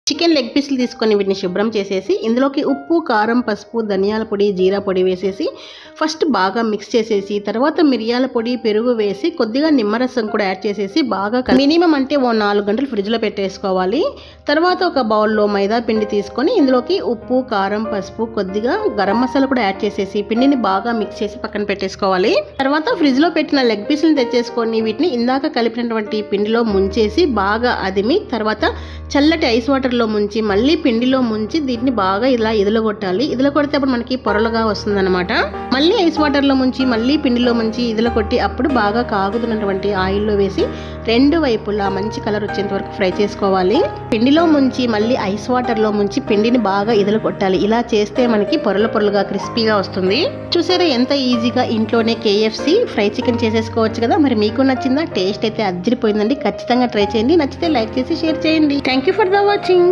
Chicken leg పీసులు తీసుకొని వీటిని శుభ్రం చేసేసి ఇందులోకి ఉప్పు, కారం, పసుపు, ధనియాల పొడి, జీరా పొడి వేసేసి ఫస్ట్ బాగా మిక్స్ చేసేసి తర్వాత మిరియాల పొడి, పెరుగు వేసి కొద్దిగా నిమ్మరసం కూడా యాడ్ చేసేసి బాగా మినిమం అంటే 4 గంటలు ఫ్రిడ్జ్లో పెట్టేసుకోవాలి. తర్వాత ఒక బౌల్లో మైదా పిండి తీసుకొని ఇందులోకి ఉప్పు, కారం, పసుపు, కొద్దిగా గరం మసాలా కూడా యాడ్ చేసేసి పిండిని బాగా మిక్స్ చేసి పక్కన పెట్టేసుకోవాలి. తర్వాత ఫ్రిడ్జ్లో పెట్టిన లెగ్ పీసులను తెచ్చేసుకొని వీటిని ఇందాక కలిపినటువంటి పిండిలో ముంచేసి బాగా అదిమి తర్వాత చల్లటి ఐస్ వాటర్లో ముంచి మళ్ళీ పిండిలో ముంచి దీన్ని బాగా ఇలా ఇదలగొట్టాలి. ఇదలగొడితే అప్పుడు మనకి పొరలుగా వస్తుందన్నమాట. మళ్ళీ ఐస్ వాటర్లో ముంచి మళ్ళీ పిండిలో ముంచి ఇదలగొట్టి అప్పుడు బాగా కాగుతున్నటువంటి ఆయిల్లో వేసి 2 వైపులా మంచి కలర్ వచ్చేంత వరకు ఫ్రై చేసుకోవాలి. పిండిలో ముంచి మళ్ళీ ఐస్ వాటర్లో ముంచి పిండిని బాగా ఇదలగొట్టాలి. ఇలా చేస్తే మనకి పొరలుగా క్రిస్పీగా వస్తుంది. చూసారా ఎంత ఈజీగా ఇంట్లోనే KFC ఫ్రై చికెన్ చేసేసుకోవచ్చు కదా. మరి మీకు నచ్చిందా? టేస్ట్ అయితే అదిరిపోయిందండి. ఖచ్చితంగా ట్రై చేయండి. నచ్చితే లైక్ చేసి షేర్ చేయండి. Thank you for the watching.